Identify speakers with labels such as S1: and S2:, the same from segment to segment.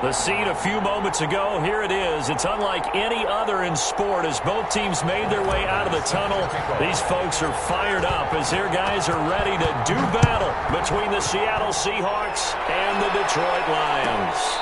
S1: The scene a few moments ago, here it is. It's unlike any other in sport as both teams made their way out of the tunnel. These folks are fired up as their guys are ready to do battle between the Seattle Seahawks and the Detroit Lions.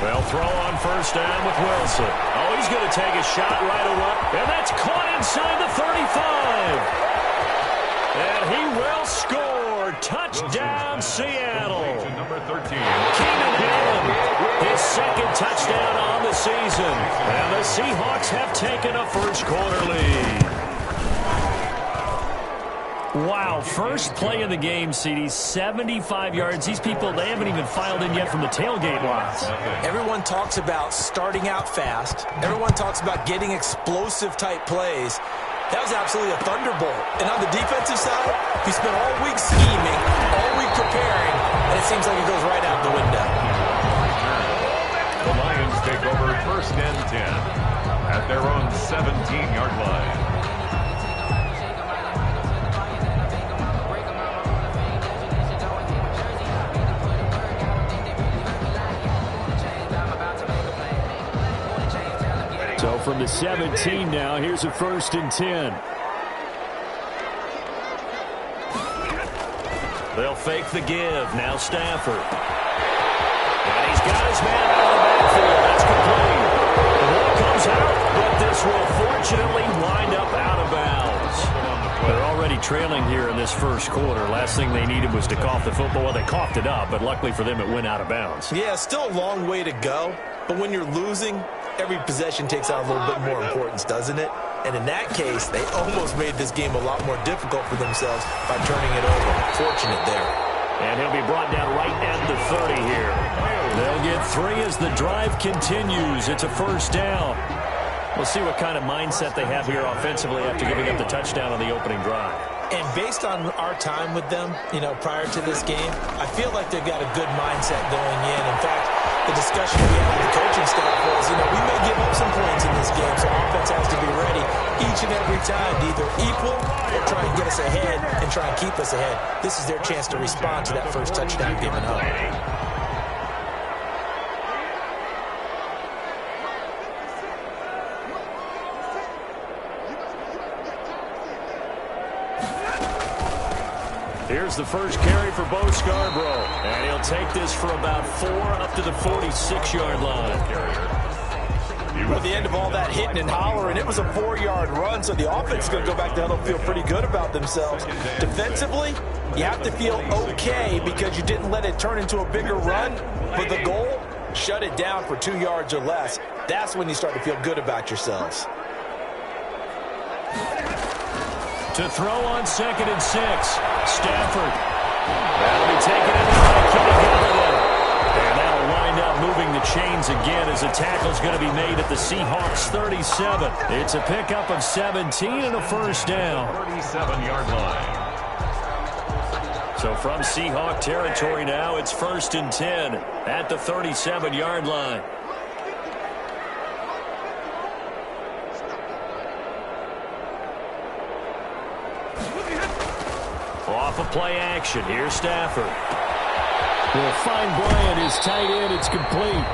S1: They'll throw on first down with Wilson. Oh, he's going to take a shot right away. And that's caught inside the 35. And he will score. Touchdown, Seattle.
S2: Number 13.
S1: Keenan Allen, his second touchdown on the season. And the Seahawks have taken a first-quarter lead. Wow, first play of the game, CD, 75 yards. These people, they haven't even filed in yet from the tailgate lines.
S3: Everyone talks about starting out fast. Everyone talks about getting explosive-type plays. That was absolutely a thunderbolt. And on the defensive side, he spent all week scheming, all week preparing, and it seems like it goes right out the window.
S2: The Lions take over first and 10 at their own 17-yard line.
S1: So from the 17 now, here's a first and 10. They'll fake the give. Now Stafford. And he's got his man out of the backfield. That's complete. The ball comes out, but this will fortunately wind up out of bounds. They're already trailing here in this first quarter. Last thing they needed was to cough the football. Well, they coughed it up, but luckily for them, it went out of bounds.
S3: Yeah, still a long way to go. But when you're losing, every possession takes on a little bit more importance, doesn't it? And in that case, they almost made this game a lot more difficult for themselves by turning it over. Fortunate there.
S1: And he'll be brought down right at the 30 here. They'll get 3 as the drive continues. It's a first down. We'll see what kind of mindset they have here offensively after giving up the touchdown on the opening drive.
S3: And based on our time with them, prior to this game, I feel like they've got a good mindset going in. In fact, the discussion we had with the coaching staff was, we may give up some points in this game, so offense has to be ready each and every time to either equal or try and get us ahead and try and keep us ahead. This is their chance to respond to that first touchdown given home.
S1: Here's the first carry for Bo Scarborough. And he'll take this for about 4 up to the 46-yard line.
S3: At the end of all that hitting and hollering, it was a 4-yard run, so the offense is going to go back down and feel pretty good about themselves. Defensively, you have to feel okay because you didn't let it turn into a bigger run, but the goal, shut it down for 2 yards or less. That's when you start to feel good about yourselves.
S1: To throw on 2nd and 6. Stafford. That'll be taken in by Kenny Galladay. And that'll wind up moving the chains again as a tackle's going to be made at the Seahawks 37. It's a pickup of 17 and a first down.
S2: 37-yard line.
S1: So from Seahawk territory now, it's 1st and 10 at the 37-yard line. Off of play action. Here's Stafford. Will find Bryant, his tight end. It's complete.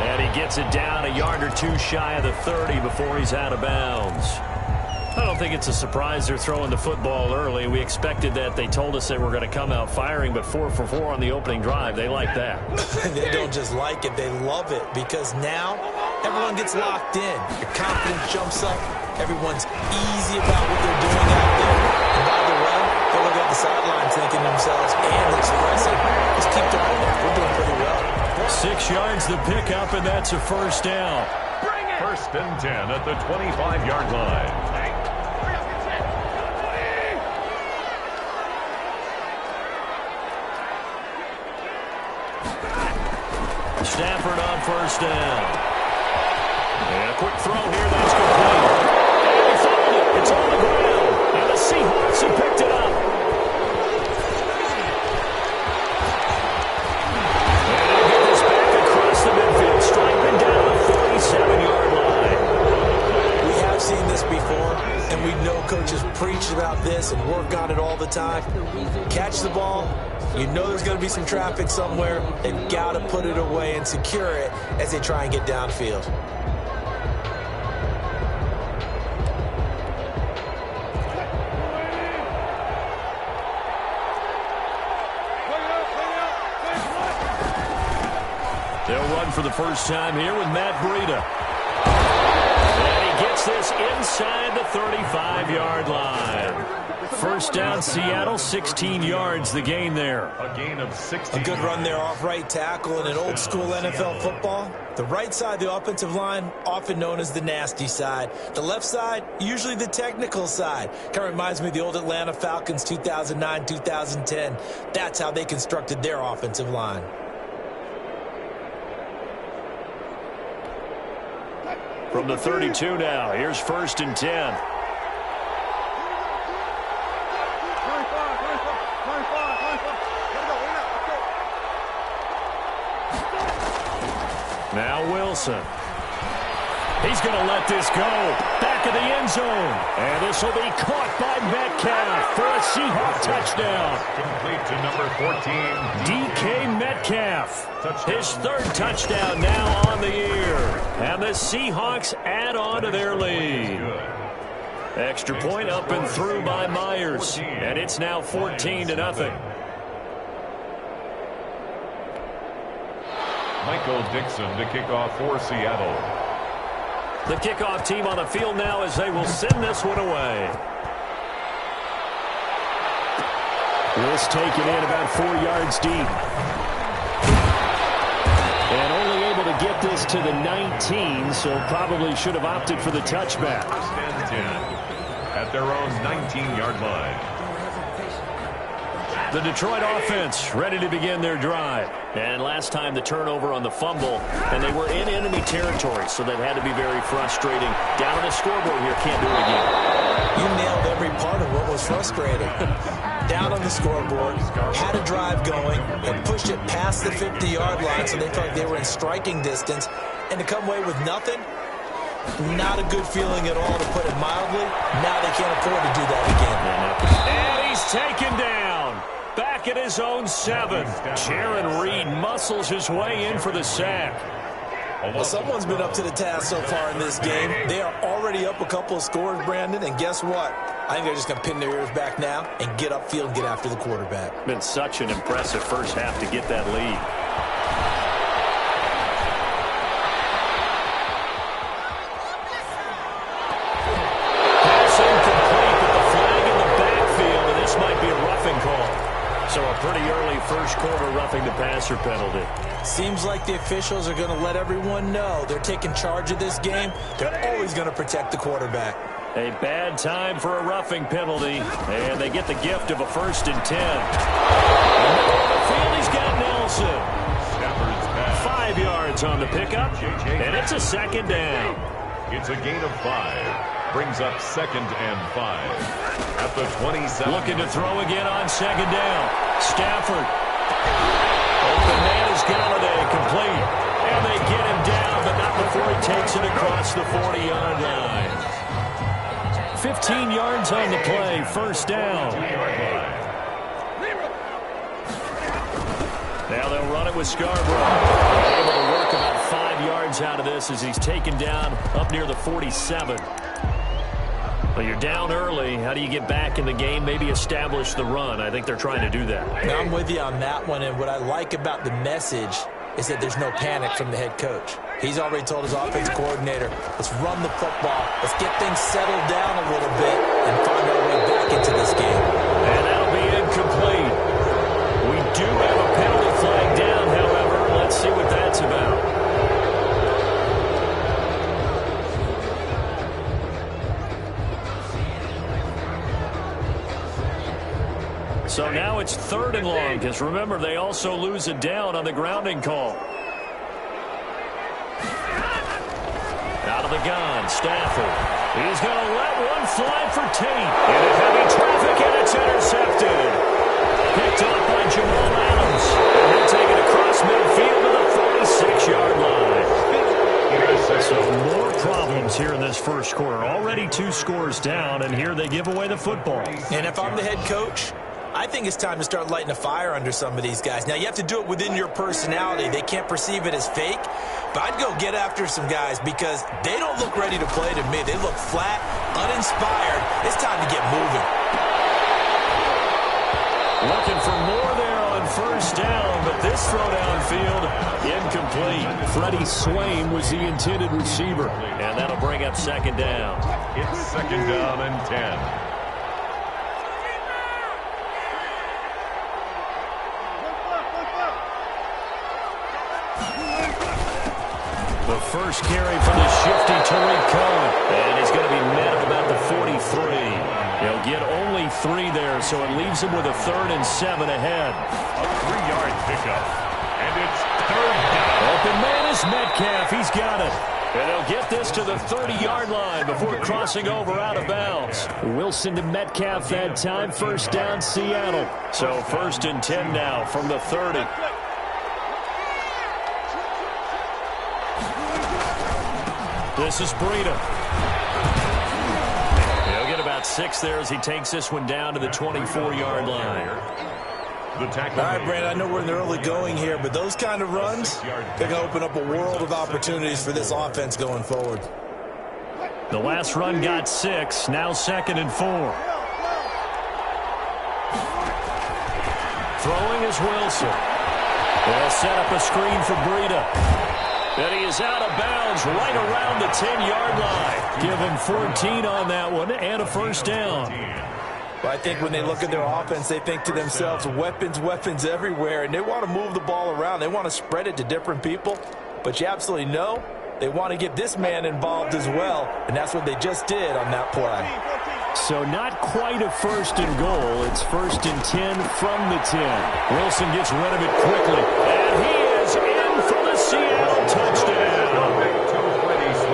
S1: And he gets it down a yard or 2 shy of the 30 before he's out of bounds. I don't think it's a surprise they're throwing the football early. We expected that. They told us they were going to come out firing, but 4 for 4 on the opening drive. They like that.
S3: They don't just like it. They love it because now everyone gets locked in. Your confidence jumps up. Everyone's easy about what they're doing out there. And by the way, they look at the sidelines thinking to themselves and expressing, just keep throwing it. We're doing pretty well.
S1: 6 yards the pickup, and that's a first down.
S2: 1st and 10 at the 25-yard line.
S1: Stafford on first down.
S3: preach about this and work on it all the time. Catch the ball. You know there's going to be some traffic somewhere. They've got to put it away and secure it as they try and get downfield.
S1: They'll run for the first time here with Matt Breida. And he gets this inside the 35-yard line. First down, Seattle, 16 yards, the gain there.
S2: A gain of 16.
S3: A good run there off right tackle in an old-school NFL football. The right side, the offensive line, often known as the nasty side. The left side, usually the technical side. Kind of reminds me of the old Atlanta Falcons 2009, 2010. That's how they constructed their offensive line.
S1: From the 32 now, here's 1st and 10. Now Wilson. He's going to let this go. Back of the end zone. And this will be caught by Metcalf for a Seahawk touchdown.
S2: Complete to number 14.
S1: DK Metcalf. Touchdown. His 3rd touchdown now on the year. And the Seahawks add on to their lead. Extra point up and through by Myers. And it's now 14-0.
S2: Michael Dixon to kick off for Seattle.
S1: The kickoff team on the field now as they will send this one away. This taken in about 4 yards deep. And only able to get this to the 19, so probably should have opted for the touchback.
S2: 1st and 10 at their own 19-yard line.
S1: The Detroit offense ready to begin their drive. And last time the turnover on the fumble, and they were in enemy territory, so that had to be very frustrating. Down on the scoreboard here, can't do it again.
S3: You nailed every part of what was frustrating. Down on the scoreboard, had a drive going, and pushed it past the 50-yard line, so they felt like they were in striking distance. And to come away with nothing, not a good feeling at all, to put it mildly. Now they can't afford to do that again.
S1: And he's taken down. Back at his own 7. Jaron Reed muscles his way in for the sack.
S3: Well, someone's been up to the task so far in this game. They are already up a couple of scores, Brandon, and guess what? I think they're just going to pin their ears back now and get upfield and get after the quarterback.
S1: Been such an impressive first half to get that lead. Pass incomplete, but the flag in the backfield, and this might be a roughing call. So a pretty early first quarter roughing the passer penalty.
S3: Seems like the officials are going to let everyone know they're taking charge of this game. They're always going to protect the quarterback.
S1: A bad time for a roughing penalty, and they get the gift of a 1st and 10. On the field, he's got Nelson. 5 yards on the pickup, and it's a 2nd down.
S2: It's a gain of 5. Brings up 2nd and 5. At the 27.
S1: Looking to throw again on 2nd down. Stafford. Open man is Galladay, complete. And they get him down, but not before he takes it across the 40-yard line. 15 yards on the play, 1st down. Now they'll run it with Scarborough. Able to work about 5 yards out of this as he's taken down up near the 47. Well, you're down early. How do you get back in the game? Maybe establish the run. I think they're trying to do that.
S3: Now, I'm with you on that one, and what I like about the message is that there's no panic from the head coach. He's already told his offense coordinator, let's run the football. Let's get things settled down a little bit and find our way back into this game.
S1: And that'll be incomplete. We do have a penalty flag down, however. Let's see what that's about. So now it's 3rd and long, because remember, they also lose a down on the grounding call. Out of the gun, Stafford. He's going to let one fly for Tate. Into heavy traffic, and it's intercepted. Picked up by Jamal Adams. And he'll take it across midfield to the 46-yard line. So more problems here in this first quarter. Already 2 scores down, and here they give away the football.
S3: And if I'm the head coach, I think it's time to start lighting a fire under some of these guys. Now, you have to do it within your personality. They can't perceive it as fake. But I'd go get after some guys because they don't look ready to play to me. They look flat, uninspired. It's time to get moving.
S1: Looking for more there on first down, but this throw downfield incomplete. Freddie Swain was the intended receiver, and that'll bring up second down.
S2: It's second down and 10.
S1: The first carry for the shifty Tariq Cohen, and he's going to be met at about the 43. He'll get only 3 there, so it leaves him with a 3rd and 7 ahead.
S2: A 3-yard pickup, and it's third down.
S1: Open man is Metcalf. He's got it. And they'll get this to the 30-yard line before crossing over out of bounds. Wilson to Metcalf that time. First down, Seattle. So 1st and 10 now from the 30. This is Breida. He'll get about 6 there as he takes this one down to the 24-yard line.
S3: All right, Brandon, I know we're in the early going here, but those kind of runs, they're going to open up a world of opportunities for this offense going forward.
S1: The last run got 6, now 2nd and 4. Throwing is Wilson. They'll set up a screen for Breida. And he is out of bounds right around the 10-yard line. Give him 14 on that one and a first down.
S3: Well, I think when they look at their offense, they think to themselves, weapons, weapons everywhere, and they want to move the ball around. They want to spread it to different people. But you absolutely know they want to get this man involved as well, and that's what they just did on that play.
S1: So not quite a 1st and goal. It's 1st and 10 from the 10. Wilson gets rid of it quickly, and he is in for the Seattle touchdown.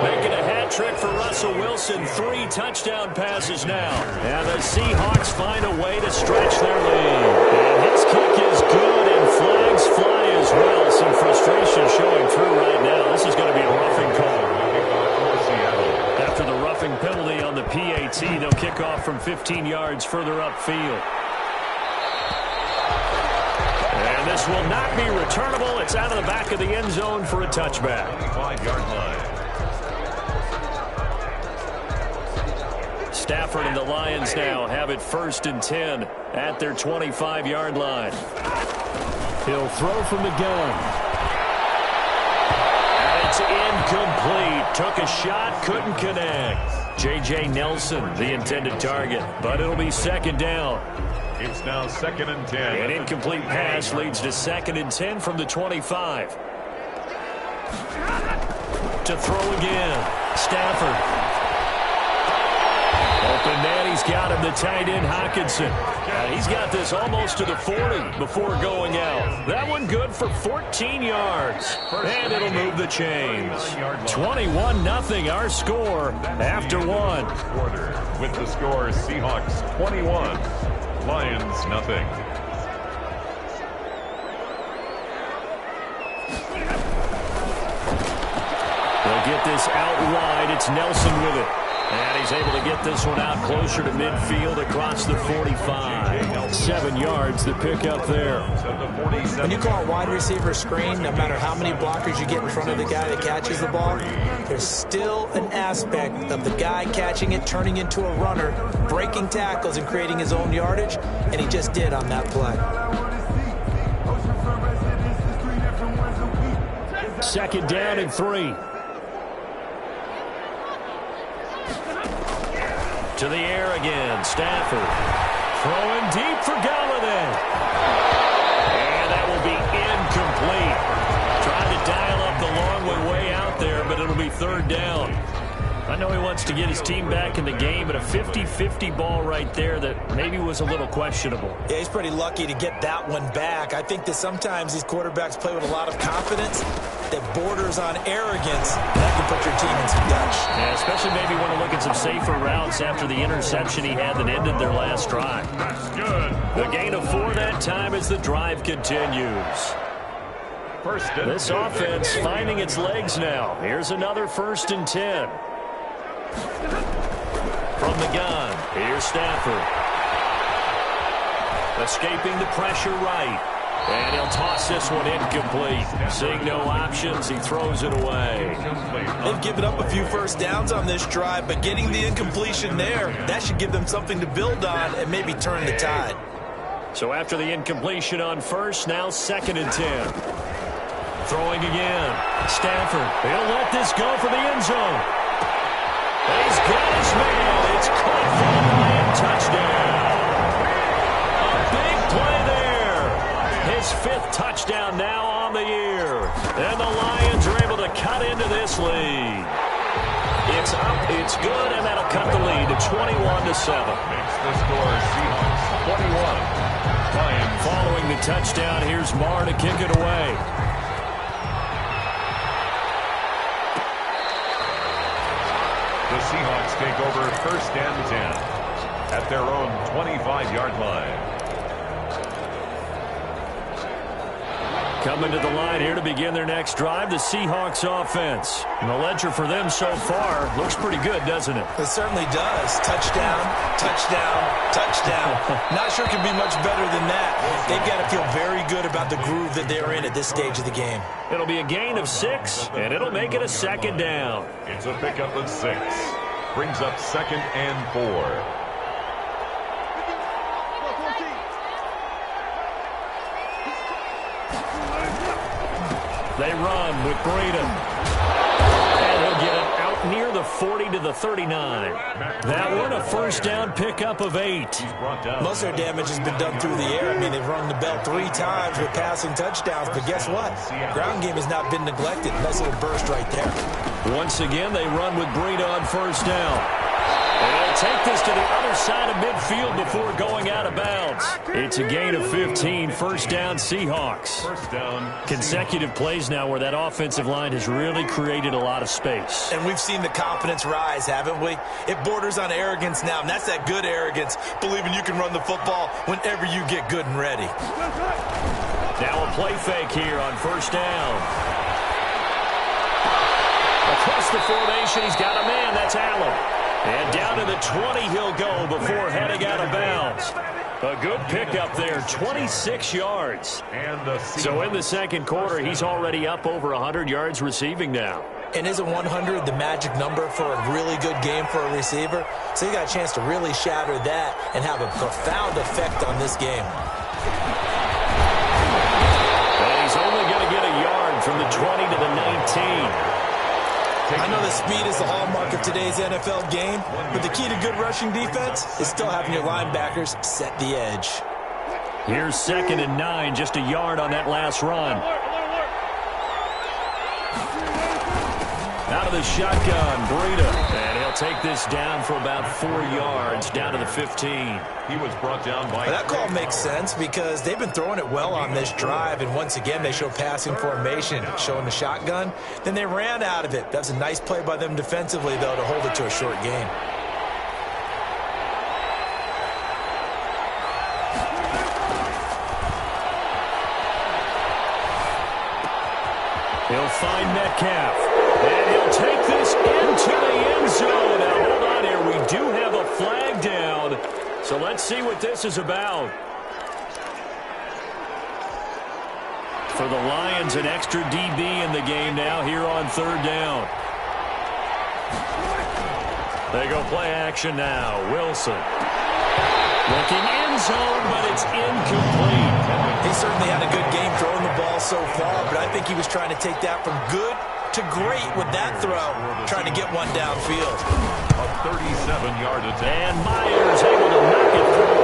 S1: Making a hat trick for Russell Wilson. 3 touchdown passes now. And the Seahawks find a way to stretch their lead. And his kick is good, and flags fly as well. Some frustration showing through right now. This is going to be a roughing call. After the roughing penalty on the PAT, they'll kick off from 15 yards further upfield. And this will not be returnable. It's out of the back of the end zone for a touchback.
S2: 5-yard line.
S1: Stafford and the Lions now have it 1st and 10 at their 25-yard line. He'll throw from the gun. And it's incomplete. Took a shot, couldn't connect. J.J. Nelson, the intended target, but it'll be 2nd down.
S2: It's now 2nd and 10.
S1: An incomplete pass leads to 2nd and 10 from the 25. To throw again. Stafford. Open man, he's got him, the tight end, Hockenson. He's got this almost to the 40 before going out. That one good for 14 yards. And it'll move the chains. 21-0 our score after 1.
S2: Quarter with the score Seahawks 21, Lions nothing.
S1: They'll get this out wide. It's Nelson with it. And he's able to get this one out closer to midfield across the 45. 7 yards the pick up there.
S3: When you call a wide receiver screen, no matter how many blockers you get in front of the guy that catches the ball, there's still an aspect of the guy catching it, turning into a runner, breaking tackles and creating his own yardage, and he just did on that play.
S1: 2nd down and 3. To the air again, Stafford. Throwing deep for Galladay. And that will be incomplete. Tried to dial up the long way out there, but it'll be 3rd down. I know he wants to get his team back in the game, but a 50-50 ball right there that maybe was a little questionable.
S3: Yeah, he's pretty lucky to get that one back. I think that sometimes these quarterbacks play with a lot of confidence that borders on arrogance. That can put your team in some Dutch.
S1: Yeah, especially maybe want to look at some safer routes after the interception he had that ended their last drive.
S2: That's good.
S1: The gain of 4 that time as the drive continues. This offense finding its legs now. Here's another 1st and 10. From the gun, here's Stafford. Escaping the pressure right. And he'll toss this one incomplete. Seeing no options, he throws it away.
S3: They've given up a few first downs on this drive, but getting the incompletion there, that should give them something to build on and maybe turn the tide.
S1: So after the incompletion on 1st, now 2nd and 10. Throwing again. Stafford, he'll let this go for the end zone. He's got his man. It's caught for the Lion touchdown. A big play there. His 5th touchdown now on the year. And the Lions are able to cut into this lead. It's up, it's good, and that'll cut the lead to 21-7.
S2: Makes the score Seahawks 21. Lions.
S1: Following the touchdown, here's Marr to kick it away.
S2: The Seahawks take over 1st and 10 at their own 25-yard line.
S1: Coming to the line here to begin their next drive, the Seahawks offense. And the ledger for them so far looks pretty good, doesn't it?
S3: It certainly does. Touchdown, touchdown, touchdown. Not sure it can be much better than that. They've got to feel very good about the groove that they're in at this stage of the game.
S1: It'll be a gain of 6, and it'll make it a 2nd down.
S2: It's a pickup of 6. Brings up 2nd and 4.
S1: They run with Breida. And he'll get it out near the 40 to the 39. That one, a 1st down pickup of 8.
S3: Most of their damage has been done through the air. I mean, they've rung the bell 3 times with passing touchdowns, but guess what? Ground game has not been neglected. Nice little burst right there.
S1: Once again, they run with Breida on 1st down. And they'll take this to the other side of midfield before going out of bounds. It's a gain of 15, 1st down Seahawks. Consecutive plays now where that offensive line has really created a lot of space.
S3: And we've seen the confidence rise, haven't we? It borders on arrogance now, and that's that good arrogance, believing you can run the football whenever you get good and ready.
S1: Now a play fake here on 1st down. Across the formation, he's got a man. That's Allen. And down to the 20 he'll go before heading out of bounds. A good pickup there, 26 yards. So in the 2nd quarter, he's already up over 100 yards receiving now.
S3: And isn't 100 the magic number for a really good game for a receiver? So you got a chance to really shatter that and have a profound effect on this game.
S1: And he's only going to get a yard from the 20 to the 19.
S3: I know that speed is the hallmark of today's NFL game, but the key to good rushing defense is still having your linebackers set the edge.
S1: Here's 2nd and 9, just a yard on that last run. Out of the shotgun, Breida. And he'll take this down for about 4 yards, down to the 15.
S2: He was brought down by...
S3: That call makes sense because they've been throwing it well on this drive, and once again they show passing formation, showing the shotgun. Then they ran out of it. That's a nice play by them defensively, though, to hold it to a short gain.
S1: He'll find Metcalf, and he'll take this into the end zone. Now, hold on here. We do have a flag down, so let's see what this is about. For the Lions, an extra DB in the game now here on 3rd down. They go play action now. Wilson. Looking end zone, but it's incomplete.
S3: He certainly had a good game throwing the ball so far, but I think he was trying to take that from good to great with that throw, trying to get one downfield.
S2: A 37-yard attempt.
S1: And Myers able to knock it through.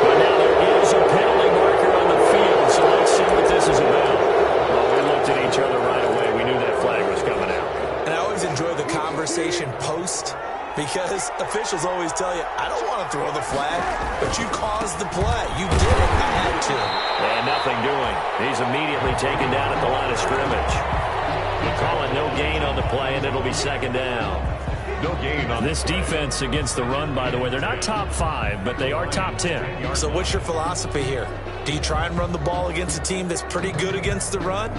S1: But now there is a penalty marker on the field, so let's see what this is about. Well, we looked at each other right away. We knew that flag was coming out.
S3: And I always enjoy the conversation post, because officials always tell you, I don't want to throw the flag, but you caused the play. You did it. I had to.
S1: And nothing doing. He's immediately taken down at the line of scrimmage. You call it no gain on the play, and it'll be 2nd down.
S2: No gain on
S1: this defense against the run, by the way. They're not top 5, but they are top 10.
S3: So what's your philosophy here? Do you try and run the ball against a team that's pretty good against the run?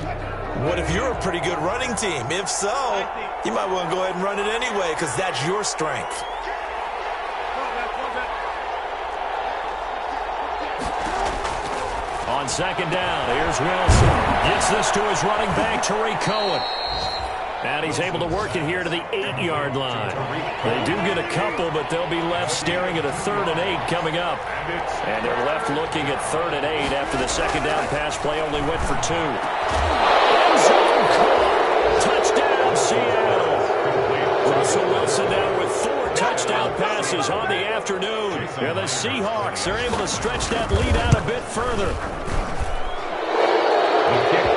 S3: What if you're a pretty good running team? If so, you might want to go ahead and run it anyway because that's your strength.
S1: On second down, here's Wilson. Gets this to his running back, Tariq Cohen. And he's able to work it here to the 8-yard line. They do get a couple, but they'll be left staring at a 3rd and 8 coming up. And they're left looking at 3rd and 8 after the second down pass play only went for 2. Touchdown, Seattle. Russell Wilson now with 4 touchdown passes on the afternoon. And the Seahawks are able to stretch that lead out a bit further.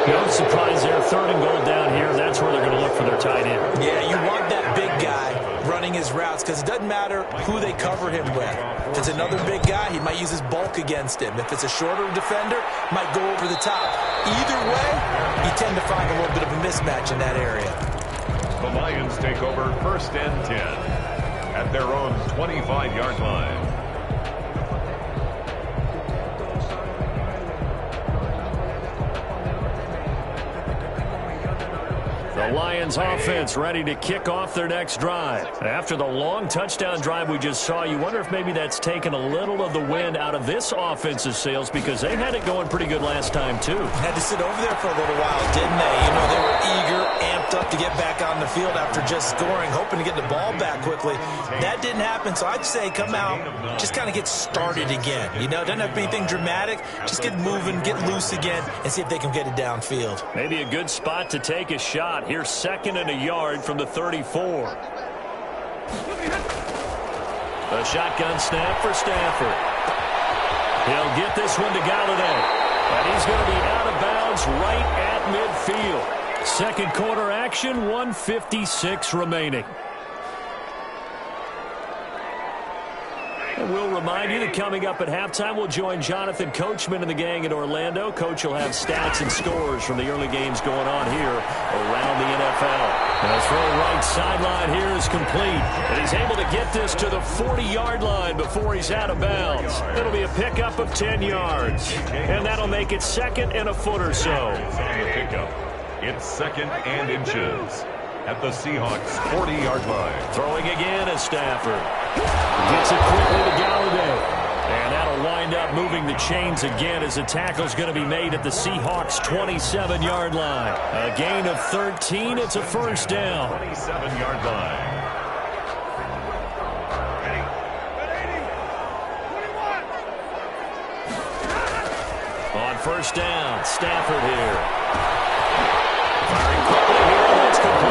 S1: No surprise there, 3rd and goal down here. That's where they're going to look for their tight end.
S3: Yeah, you want that big guy running his routes because it doesn't matter who they cover him with. If it's another big guy, he might use his bulk against him. If it's a shorter defender, might go over the top. Either way, you tend to find a little bit of a mismatch in that area.
S2: The Lions take over 1st and 10 at their own 25-yard line.
S1: The Lions offense ready to kick off their next drive. After the long touchdown drive we just saw, you wonder if maybe that's taken a little of the wind out of this offensive sails because they had it going pretty good last time too.
S3: Had to sit over there for a little while, didn't they? You know, they were eager, amped up to get back on the field after just scoring, hoping to get the ball back quickly. That didn't happen, so I'd say come out, just kind of get started again. You know, doesn't have to be anything dramatic. Just get moving, get loose again, and see if they can get it downfield.
S1: Maybe a good spot to take a shot. Here's 2nd and a yard from the 34. A shotgun snap for Stafford. He'll get this one to Galladay. And he's going to be out of bounds right at midfield. Second quarter action, 1:56 remaining. And we'll remind you that coming up at halftime, we'll join Jonathan Coachman and the gang in Orlando. Coach will have stats and scores from the early games going on here around the NFL. And the throw right sideline here is complete. And he's able to get this to the 40-yard line before he's out of bounds. It'll be a pickup of 10 yards. And that'll make it 2nd and a foot or so.
S2: On the pickup, it's 2nd and inches at the Seahawks 40-yard line.
S1: Throwing again is Stafford. Gets it quickly to Galladay. And that'll wind up moving the chains again as the tackle's going to be made at the Seahawks 27-yard line. A gain of 13. It's a 1st down.
S2: 27-yard line.
S1: On 1st down, Stafford here. Firing quickly here, and that's complete.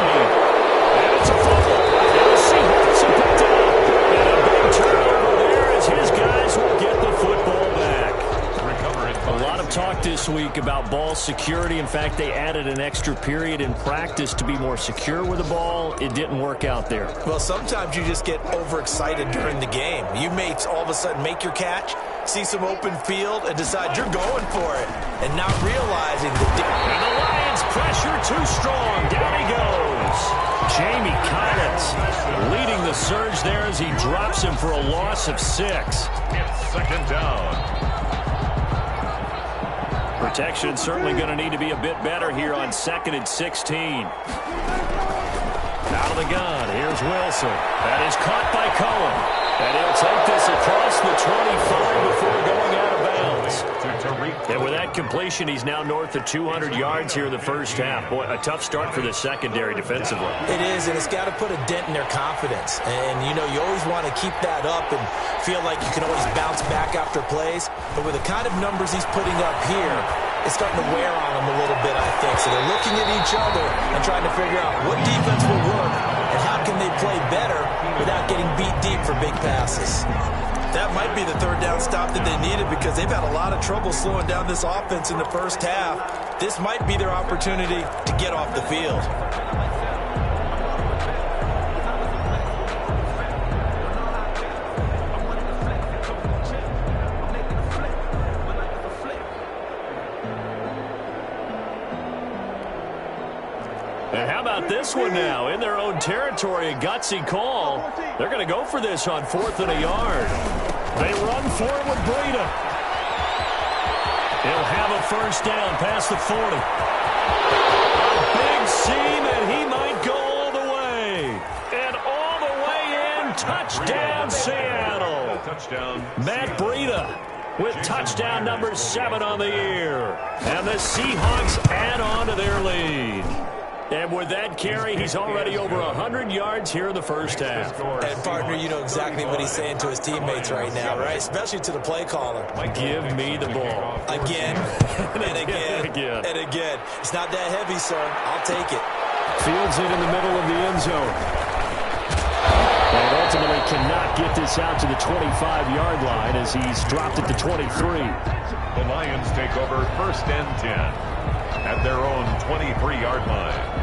S1: And it's a fumble. And the Seahawks have picked it up. And a big turnover there as his guys will get the football back. A lot of talk this week about ball security. In fact, they added an extra period in practice to be more secure with the ball. It didn't work out there.
S3: Well, sometimes you just get overexcited during the game. You may all of a sudden make your catch, see some open field, and decide you're going for it, and not realizing
S1: and the Lions pressure too strong. Down he goes. Jamie Collins leading the surge there as he drops him for a loss of 6.
S2: It's 2nd down.
S1: Protection certainly going to need to be a bit better here on 2nd and 16. Out of the gun, here's Wilson. That is caught by Cohen. And he'll take this across the 25 before going out of bounds. And with that completion, he's now north of 200 yards here in the first half. Boy, a tough start for the secondary defensively.
S3: It is, and it's got to put a dent in their confidence. And, you know, you always want to keep that up and feel like you can always bounce back after plays. But with the kind of numbers he's putting up here, it's starting to wear on them a little bit, I think. So they're looking at each other and trying to figure out what defense will work and how can they play better without getting beat deep for big passes. That might be the 3rd down stop that they needed because they've had a lot of trouble slowing down this offense in the first half. This might be their opportunity to get off the field.
S1: And how about this one now? In their own territory, a gutsy call. They're going to go for this on 4th and a yard. They run for it with Breida. He'll have a first down past the 40. A big seam, and he might go all the way. And all the way in, touchdown Seattle. Matt Breida with touchdown number 7 on the year. And the Seahawks add on to their lead. And with that carry, he's already over 100 yards here in the first half.
S3: And, partner, you know exactly what he's saying to his teammates right now, right? Especially to the play caller.
S1: Give me the ball.
S3: Again, and again, and again. It's not that heavy, sir. I'll take it.
S1: Fields it in the middle of the end zone. And ultimately cannot get this out to the 25-yard line as he's dropped it to 23.
S2: The Lions take over first and 10 at their own 23-yard line.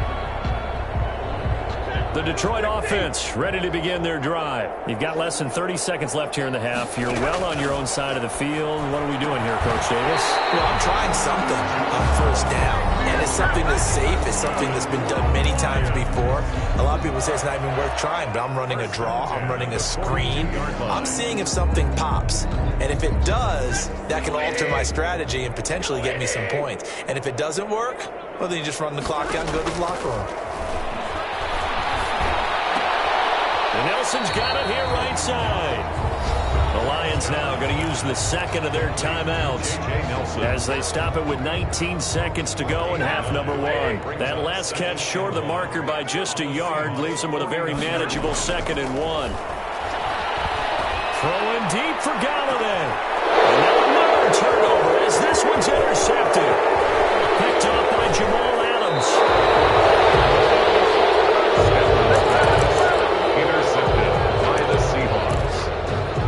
S1: The Detroit offense ready to begin their drive. You've got less than 30 seconds left here in the half. You're well on your own side of the field. What are we doing here, Coach Davis?
S3: Well, I'm trying something on first down. And it's something that's safe. It's something that's been done many times before. A lot of people say it's not even worth trying, but I'm running a draw. I'm running a screen. I'm seeing if something pops. And if it does, that can alter my strategy and potentially get me some points. And if it doesn't work, well, then you just run the clock out and go to the locker room.
S1: And Nelson's got it here right side. The Lions now going to use the second of their timeouts as they stop it with 19 seconds to go in half number 1. That last catch short of the marker by just a yard leaves them with a very manageable 2nd and 1. Throwing deep for Galladay. And now another turnover as this one's intercepted. Picked off by Jamal Adams.
S2: Intercepted by the Seahawks.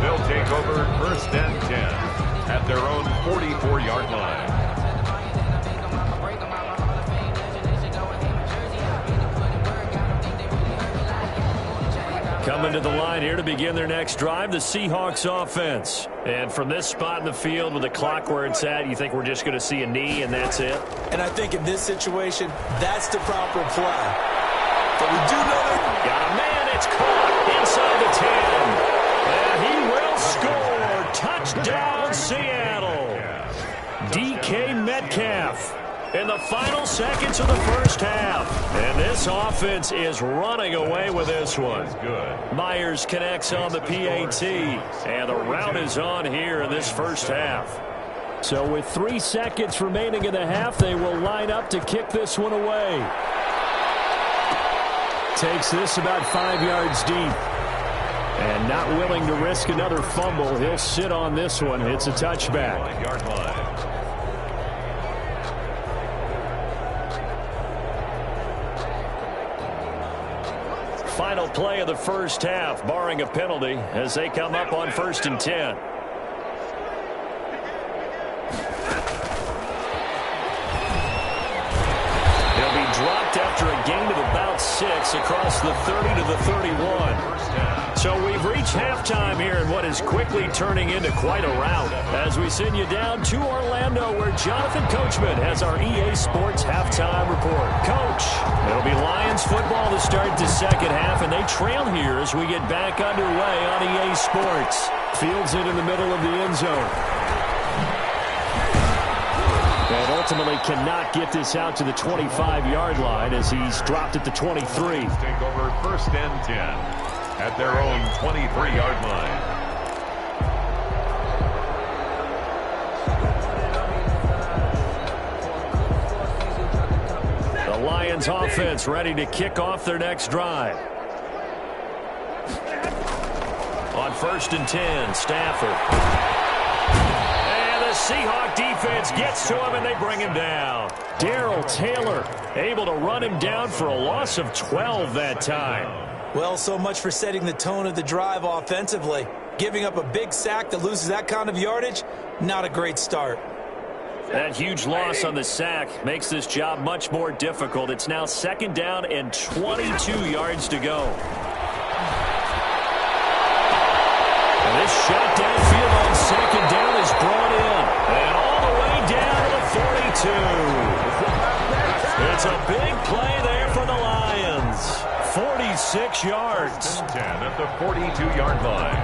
S2: They'll take over first and 10 at their own 44-yard line.
S1: Coming to the line here to begin their next drive, the Seahawks offense. And from this spot in the field with the clock where it's at, you think we're just going to see a knee and that's it?
S3: And I think in this situation, that's the proper play. But we do know that...
S1: Got a man, it's caught inside the 10. And he will score. Touchdown, Seattle. DK Metcalf in the final seconds of the first half. And this offense is running away with this one. Myers connects on the PAT. And the route is on here in this first half. So with 3 seconds remaining in the half, they will line up to kick this one away. Takes this about 5 yards deep. And not willing to risk another fumble. He'll sit on this one. It's a touchback. Final play of the first half, barring a penalty, as they come up on first and 10. He'll be dropped after a gain of about 6 across the 30 to the 31. So we've reached halftime here in what is quickly turning into quite a rout as we send you down to Orlando where Jonathan Coachman has our EA Sports halftime report. Coach, it'll be Lions football to start the second half, and they trail here as we get back underway on EA Sports. Fields it in the middle of the end zone. And ultimately cannot get this out to the 25-yard line as he's dropped it to 23.
S2: Take over first and 10 at their own 23-yard line.
S1: The Lions offense ready to kick off their next drive. On first and 10, Stafford. And the Seahawk defense gets to him and they bring him down. Darrell Taylor able to run him down for a loss of 12 that time.
S3: Well, so much for setting the tone of the drive offensively. Giving up a big sack that loses that kind of yardage, not a great start.
S1: That huge loss on the sack makes this job much more difficult. It's now second down and 22 yards to go. And this shot downfield on second down is brought in. And all the way down to the 42. It's a big play there for the Lions. 46 yards.
S2: 10 at the 42-yard line.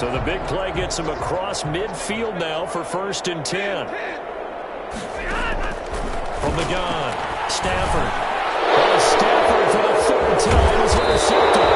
S1: So the big play gets him across midfield now for 1st and 10. From the gun, Stafford. Stafford for the 3rd time is intercepted.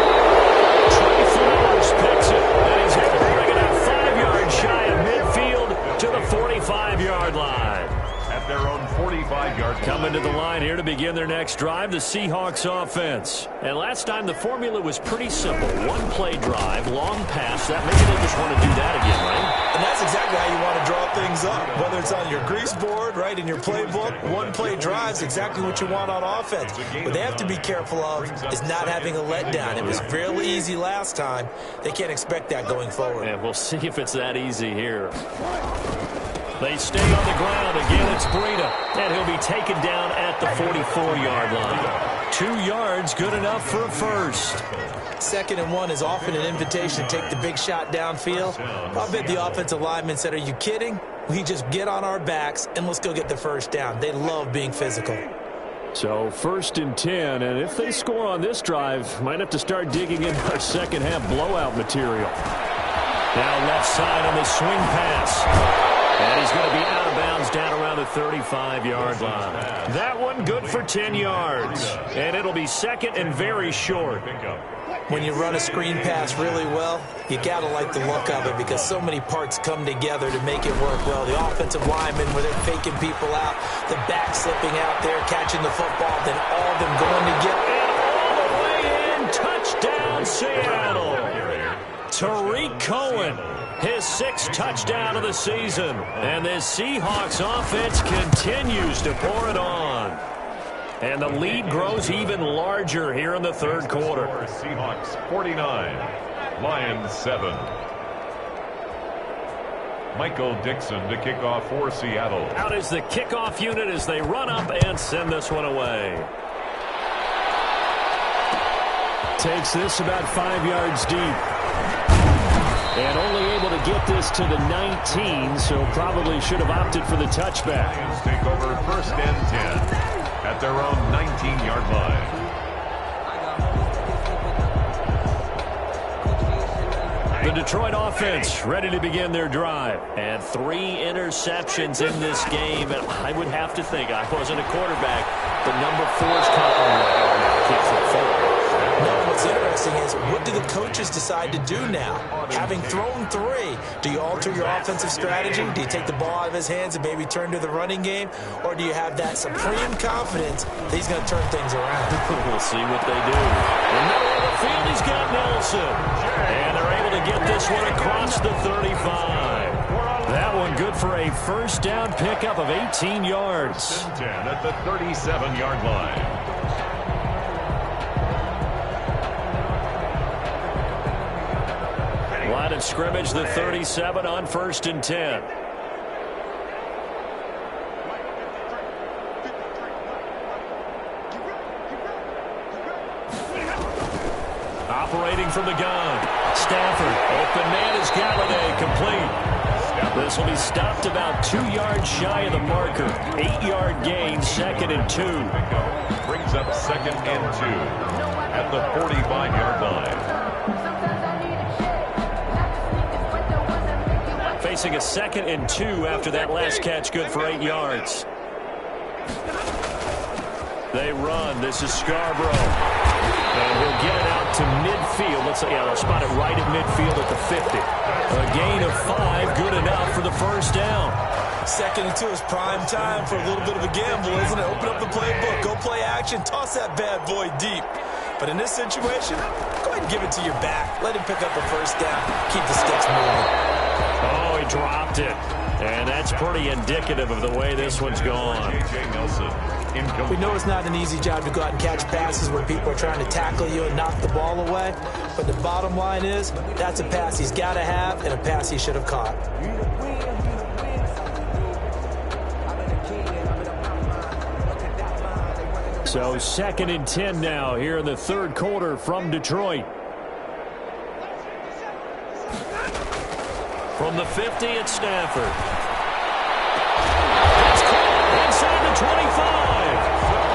S1: Trey Flowers picks it, and he's able to bring it out 5 yards shy of midfield to the 45-yard line.
S2: At their own 45-yard line.
S1: Coming to the line here to begin their next drive, the Seahawks offense. And last time the formula was pretty simple. 1-play drive, long pass. That maybe they just want to do that again, right?
S3: And that's exactly how you want to draw things up. Whether it's on your grease board, right, in your playbook, 1-play drive is exactly what you want on offense. What they have to be careful of is not having a letdown. It was fairly easy last time. They can't expect that going forward.
S1: And we'll see if it's that easy here. They stay on the ground. Again, it's Breida. And he'll be taken down at the 44-yard line. 2 yards, good enough for a first.
S3: 2nd and 1 is often an invitation to take the big shot downfield. I bet the offensive lineman said, are you kidding? We just get on our backs and let's go get the first down. They love being physical.
S1: So 1st and 10, and if they score on this drive, might have to start digging in our second-half blowout material. Now left side on the swing pass. And he's going to be out of bounds down around the 35-yard line. That one good for 10 yards. And it'll be 2nd and very short.
S3: When you run a screen pass really well, you got to like the look of it because so many parts come together to make it work well. The offensive linemen where they're faking people out, the back slipping out there, catching the football, then all of them going to get it.
S1: And all the way in, touchdown Seattle. Tariq Cohen. His 6th touchdown of the season. And this Seahawks offense continues to pour it on. And the lead grows even larger here in the 3rd quarter.
S2: Seahawks 49, Lions 7. Michael Dixon to kick off for Seattle.
S1: Out is the kickoff unit as they run up and send this one away. Takes this about 5 yards deep. And only able to get this to the 19, so probably should have opted for the touchback.
S2: Lions take over 1st and 10 at their own 19-yard line.
S1: The Detroit offense ready to begin their drive. And 3 interceptions in this game. And I would have to think, I wasn't a quarterback, but number 4's
S3: What's interesting is, what do the coaches decide to do now? Having thrown 3, do you alter your offensive strategy? Do you take the ball out of his hands and maybe turn to the running game? Or do you have that supreme confidence that he's going to turn things around?
S1: We'll see what they do. In the middle of the field, he's got Nelson. And they're able to get this one across the 35. That one good for a 1st down pickup of 18 yards.
S2: 10 at the 37-yard line.
S1: Line of scrimmage, the 37 on 1st and 10. Operating from the gun. Stafford. Open man is Galladay. Complete. This will be stopped about 2 yards shy of the marker. 8-yard gain, 2nd and 2.
S2: Brings up 2nd and 2 at the 45-yard line.
S1: Facing a 2nd and 2 after that last catch, good for 8 yards. They run. This is Scarborough. And he'll get it out to midfield. Let's say, yeah, they'll spot it right at midfield at the 50. A gain of 5, good enough for the 1st down.
S3: 2nd and 2 is prime time for a little bit of a gamble, isn't it? Open up the playbook, go play action, toss that bad boy deep. But in this situation, go ahead and give it to your back. Let him pick up a 1st down. Keep the sticks moving.
S1: Oh, he dropped it. And that's pretty indicative of the way this one's gone.
S3: We know it's not an easy job to go out and catch passes when people are trying to tackle you and knock the ball away. But the bottom line is, that's a pass he's got to have and a pass he should have caught.
S1: So 2nd and 10 now here in the 3rd quarter from Detroit. From the 50, it's Stafford. It's caught inside the 25.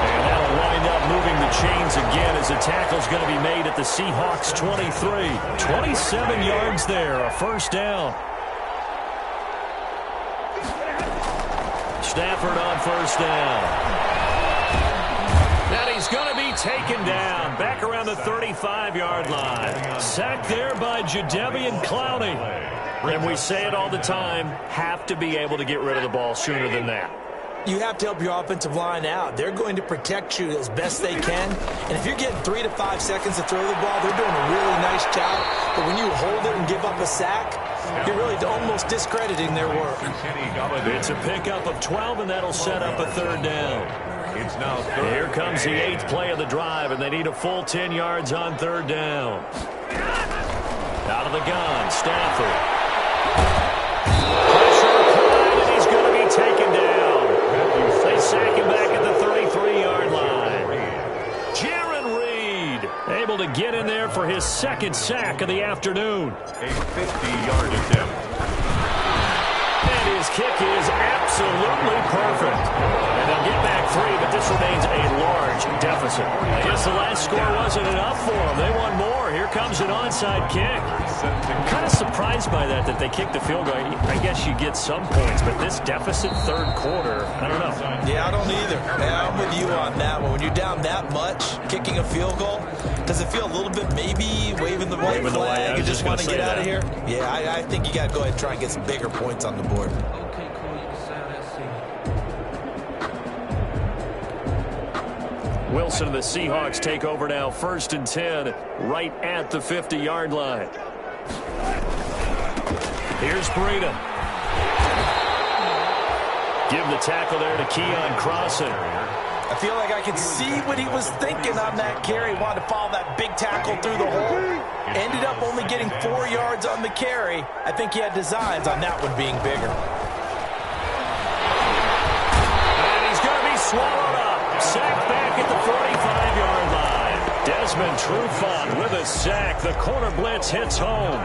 S1: And that'll wind up moving the chains again as a tackle's going to be made at the Seahawks 23. 27 yards there, a first down. Stafford on first down. And he's going to be taken down back around the 35-yard line. Sacked there by Jadeveon Clowney. And we say it all the time, have to be able to get rid of the ball sooner than that.
S3: You have to help your offensive line out. They're going to protect you as best they can. And if you're getting 3 to 5 seconds to throw the ball, they're doing a really nice job. But when you hold it and give up a sack, you're really almost discrediting their work.
S1: It's a pickup of 12, and that'll set up a third down.
S2: It's now third.
S1: Here comes the 8th play of the drive, and they need a full 10 yards on third down. Out of the gun, Stafford. Pressure applied, and he's going to be taken down. They sack him back at the 33-yard line. Jaron Reed able to get in there for his second sack of the afternoon.
S2: A 50-yard attempt.
S1: And his kick is absolutely perfect. And they'll get back 3, but this remains a large deficit. I guess the last score wasn't enough for them. They want more. Here comes an onside kick. I'm kind of surprised by that they kicked the field goal. I guess you get some points, but this deficit third quarter, I don't know.
S3: Yeah, I don't either. Yeah, I'm with you on that one. When you're down that much, kicking a field goal, does it feel a little bit maybe waving the white flag? You just want to get out of here? Yeah, I think you got to go ahead and try and get some bigger points on the board.
S1: Wilson and the Seahawks take over now, 1st and 10, right at the 50-yard line. Here's Breida. Give the tackle there to Keon Crossen.
S3: I feel like I could see what he was thinking on that carry. Wanted to follow that big tackle through the hole. Ended up only getting 4 yards on the carry. I think he had designs on that one being bigger.
S1: And he's going to be swallowed up. Sacked back at the 45-yard line. Desmond Trufant with a sack. The corner blitz hits home.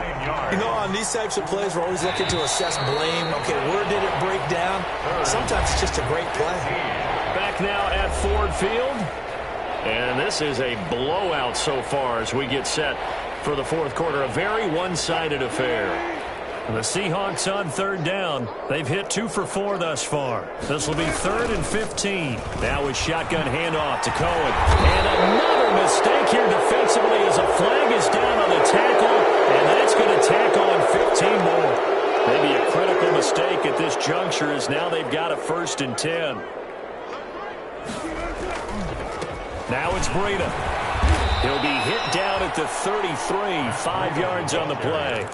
S3: You know, on these types of plays, we're always looking to assess blame. Okay, where did it break down? Sometimes it's just a great play.
S1: Back now at Ford Field. And this is a blowout so far as we get set for the fourth quarter. A very one-sided affair. And the Seahawks on third down. They've hit 2 for 4 thus far. This will be 3rd and 15. Now with shotgun handoff to Cohen. And another mistake here defensively as a flag is down on the tackle. And that's going to tack on 15 more. Maybe a critical mistake at this juncture as now they've got a 1st and 10. Now it's Breida. He'll be hit down at the 33. 5 yards on the play.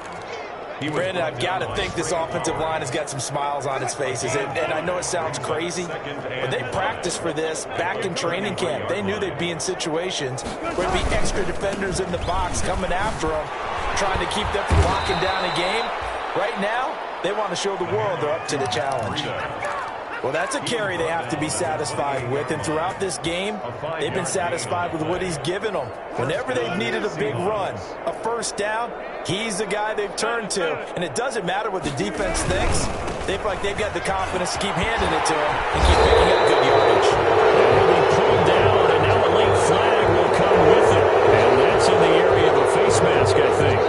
S3: Brandon, I've got to think this offensive line has got some smiles on its faces. And I know it sounds crazy, but they practiced for this back in training camp. They knew they'd be in situations where there'd be extra defenders in the box coming after them, trying to keep them from locking down a game. Right now, they want to show the world they're up to the challenge. Well, that's a carry they have to be satisfied with, and throughout this game, they've been satisfied with what he's given them. Whenever they've needed a big run, a first down, he's the guy they've turned to. And it doesn't matter what the defense thinks. They feel like they've got the confidence to keep handing it to him and keep picking up good yardage.
S1: He'll be pulled down, and now a late flag will come with it. And that's in the area of a face mask, I think.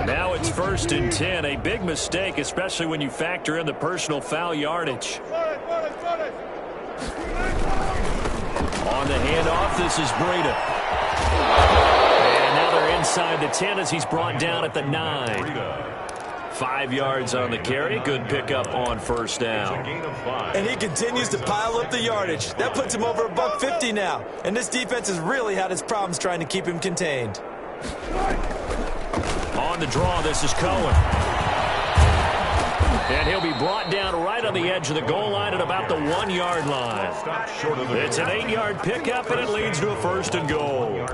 S1: Now it's 1st and 10. A big mistake, especially when you factor in the personal foul yardage. On the handoff, this is Breida. And now they're inside the 10 as he's brought down at the 9. 5 yards on the carry. Good pickup on first down.
S3: And he continues to pile up the yardage. That puts him over $150 now. And this defense has really had its problems trying to keep him contained.
S1: On the draw, this is Cohen. And he'll be brought down right on the edge of the goal line at about the 1 yard line. It's an 8-yard pickup, and it leads to a 1st and goal.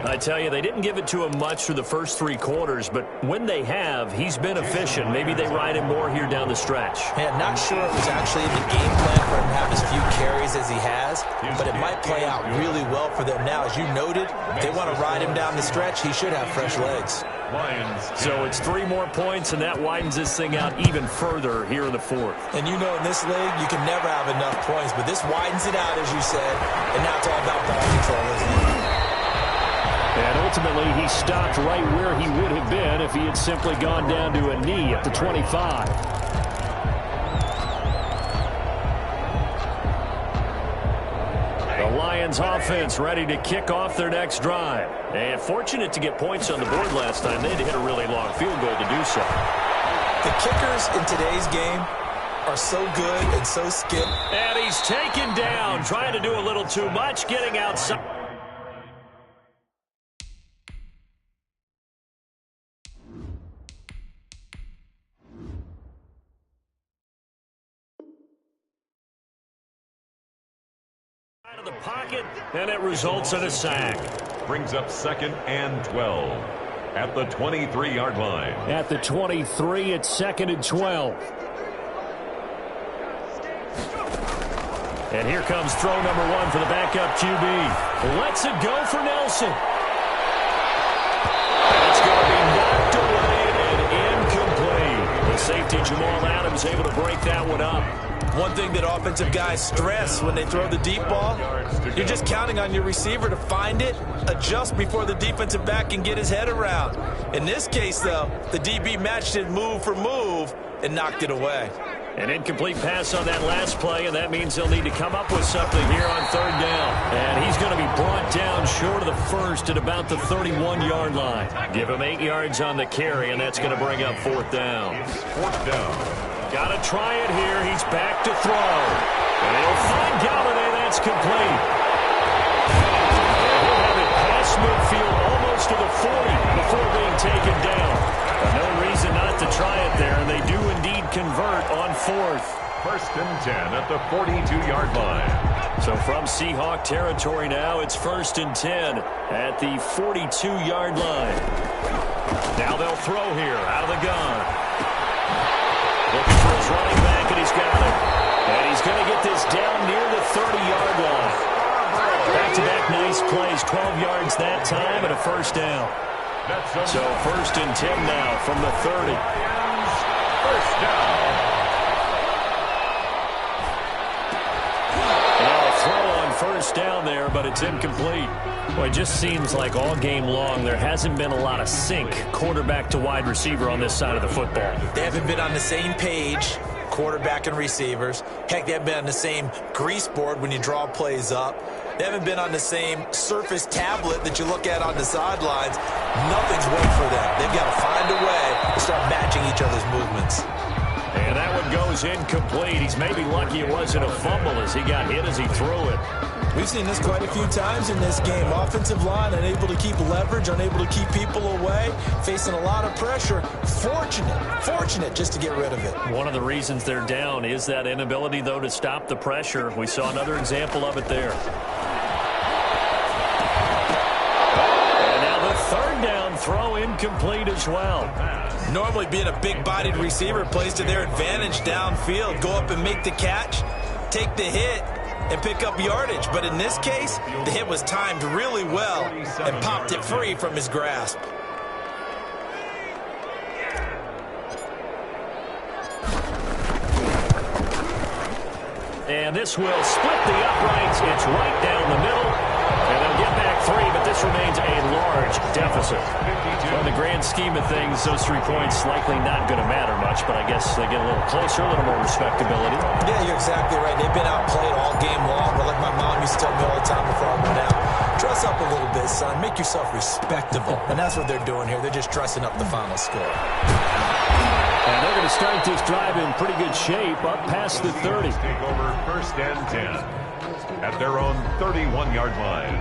S1: I tell you, they didn't give it to him much through the first 3 quarters, but when they have, he's been efficient. Maybe they ride him more here down the stretch.
S3: Yeah, not sure it was actually in the game plan for him to have as few carries as he has, but it might play out really well for them now. As you noted, if they want to ride him down the stretch, he should have fresh legs.
S2: Lions 10.
S1: So it's 3 more points, and that widens this thing out even further here in the fourth.
S3: And you know in this league, you can never have enough points, but this widens it out, as you said, and now it's all about ball control, isn't it?
S1: And ultimately, he stopped right where he would have been if he had simply gone down to a knee at the 25. The Lions offense ready to kick off their next drive. And fortunate to get points on the board last time. They had to hit a really long field goal to do so.
S3: The kickers in today's game are so good and so skilled.
S1: And he's taken down, trying to do a little too much, getting outside. Out of the pocket, and it results in a sack.
S2: Brings up 2nd and 12 at the 23-yard line.
S1: At the 23, it's 2nd and 12. And here comes throw number 1 for the backup QB. Lets it go for Nelson. It's going to be knocked away and incomplete. The safety Jamal Adams able to break that one up.
S3: One thing that offensive guys stress when they throw the deep ball, you're just counting on your receiver to find it, adjust before the defensive back can get his head around. In this case, though, the DB matched it move for move and knocked it away.
S1: An incomplete pass on that last play, and that means they'll need to come up with something here on 3rd down. And he's going to be brought down short of the first at about the 31-yard line. Give him 8 yards on the carry, and that's going to bring up 4th down.
S2: It's 4th down.
S1: Got to try it here. He's back to throw. And he'll find Galladay. That's complete. And he'll have it past midfield almost to the 40 before being taken down. But no reason not to try it there, and they do indeed convert on 4th.
S2: 1st and 10 at the 42-yard line.
S1: So from Seahawk territory now, it's 1st and 10 at the 42-yard line. Now they'll throw here out of the gun. Looking for his running back, and he's got it. And he's going to get this down near the 30-yard line. Back-to-back nice plays, 12 yards that time, and a 1st down. So 1st and 10 now from the 30.
S2: 1st down.
S1: Now a throw on 1st down there, but it's incomplete. Well, it just seems like all game long there hasn't been a lot of sync quarterback to wide receiver on this side of the football.
S3: They haven't been on the same page, quarterback and receivers. Heck, they haven't been on the same grease board when you draw plays up. They haven't been on the same surface tablet that you look at on the sidelines. Nothing's worked for them. They've got to find a way to start matching each other's movements.
S1: And that one goes incomplete. He's maybe lucky it wasn't a fumble as he got hit as he threw it.
S3: We've seen this quite a few times in this game. Offensive line unable to keep leverage, unable to keep people away, facing a lot of pressure. Fortunate just to get rid of it.
S1: One of the reasons they're down is that inability, though, to stop the pressure. We saw another example of it there. And now the 3rd down throw incomplete as well.
S3: Normally being a big-bodied receiver plays to their advantage downfield. Go up and make the catch, take the hit, and pick up yardage. But in this case, the hit was timed really well and popped it free from his grasp.
S1: And this will split the uprights. It's right down the middle. And they'll get back 3, but this remains a large deficit. Well, in the grand scheme of things, those 3 points likely not going to matter much, but I guess they get a little closer, a little more respectability.
S3: Yeah, you're exactly right. They've been outplayed all game long, but like my mom used to tell me all the time before I went out, dress up a little bit, son. Make yourself respectable. And that's what they're doing here. They're just dressing up the final score.
S1: And they're going to start this drive in pretty good shape, up past the 30.
S2: Take over 1st and 10 at their own 31-yard line.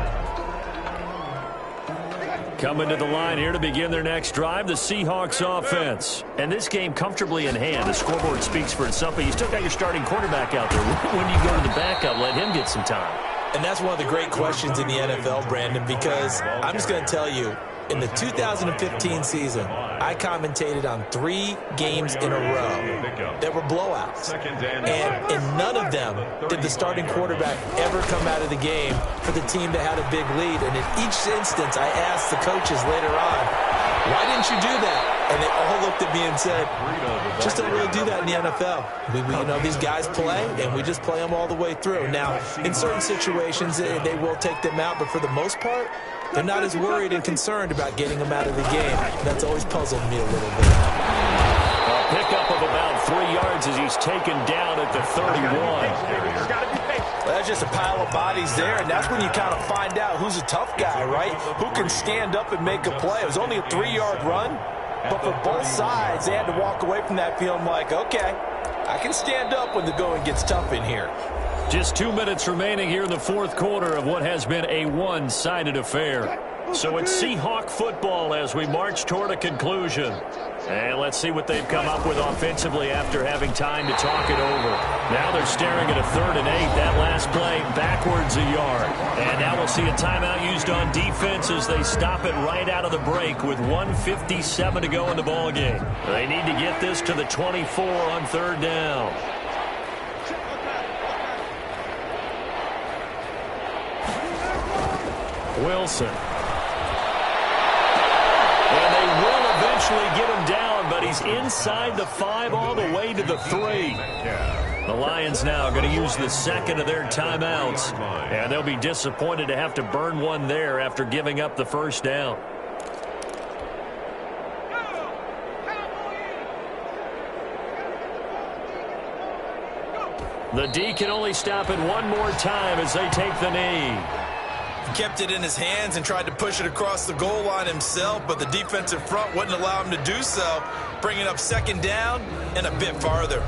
S1: Coming to the line here to begin their next drive, the Seahawks offense. And this game comfortably in hand. The scoreboard speaks for itself, but you still got your starting quarterback out there. When do you go to the backup, let him get some time?
S3: And that's one of the great questions in the NFL, Brandon, because I'm just going to tell you, in the 2015 season, I commentated on 3 games in a row that were blowouts. And in none of them did the starting quarterback ever come out of the game for the team that had a big lead. And in each instance, I asked the coaches later on, Why didn't you do that? And they all looked at me and said, just don't really do that in the NFL. These guys play, and we just play them all the way through. Now, in certain situations, they will take them out, but for the most part, they're not as worried and concerned about getting them out of the game. That's always puzzled me a little bit.
S1: A pickup of about 3 yards as he's taken down at the 31.
S3: Well, that's just a pile of bodies there, and that's when you kind of find out who's a tough guy, right? Who can stand up and make a play. It was only a 3-yard run, but for both sides, they had to walk away from that feeling like, okay, I can stand up when the going gets tough in here.
S1: Just 2 minutes remaining here in the fourth quarter of what has been a one-sided affair. So it's Seahawk football as we march toward a conclusion. And let's see what they've come up with offensively after having time to talk it over. Now they're staring at a 3rd and 8. That last play backwards a yard. And now we'll see a timeout used on defense as they stop it right out of the break with 1:57 to go in the ballgame. They need to get this to the 24 on 3rd down. Wilson. And they will eventually get him down, but he's inside the 5 all the way to the 3. The Lions now going to use the second of their timeouts, and they'll be disappointed to have to burn one there after giving up the first down. The D can only stop it one more time as they take the knee.
S3: Kept it in his hands and tried to push it across the goal line himself, but the defensive front wouldn't allow him to do so, bringing up 2nd down and a bit farther.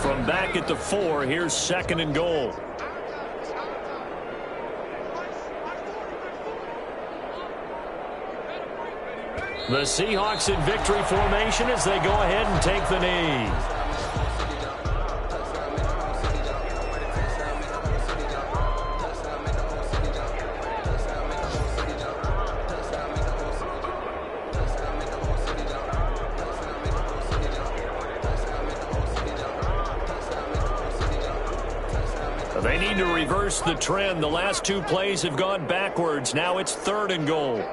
S1: From back at the 4, here's 2nd and goal. The Seahawks in victory formation as they go ahead and take the knee. They need to reverse the trend. The last 2 plays have gone backwards. Now it's 3rd and goal.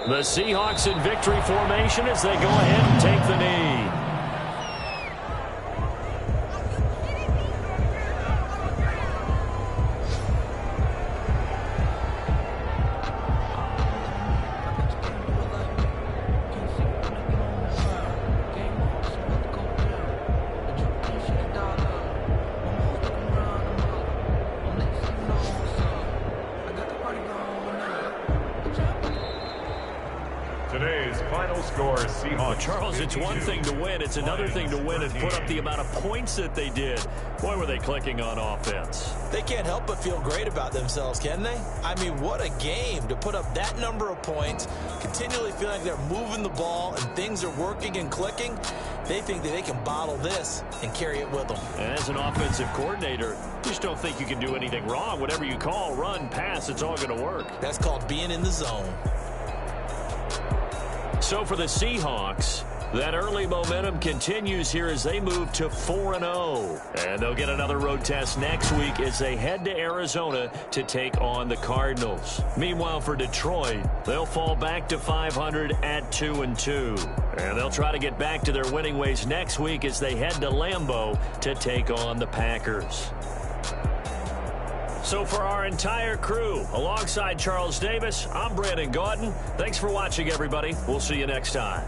S1: The Seahawks in victory formation as they go ahead and take the knee.
S2: Today's final score is Seahawks.
S1: Charles, it's one thing to win. It's another thing to win and put up the amount of points that they did. Boy, were they clicking on offense.
S3: They can't help but feel great about themselves, can they? I mean, what a game to put up that number of points, continually feeling like they're moving the ball and things are working and clicking. They think that they can bottle this and carry it with them.
S1: And as an offensive coordinator, you just don't think you can do anything wrong. Whatever you call, run, pass, it's all going to work.
S3: That's called being in the zone.
S1: So for the Seahawks, that early momentum continues here as they move to 4-0. And they'll get another road test next week as they head to Arizona to take on the Cardinals. Meanwhile, for Detroit, they'll fall back to 500 at 2-2. And they'll try to get back to their winning ways next week as they head to Lambeau to take on the Packers. So for our entire crew, alongside Charles Davis, I'm Brandon Gaudin. Thanks for watching, everybody. We'll see you next time.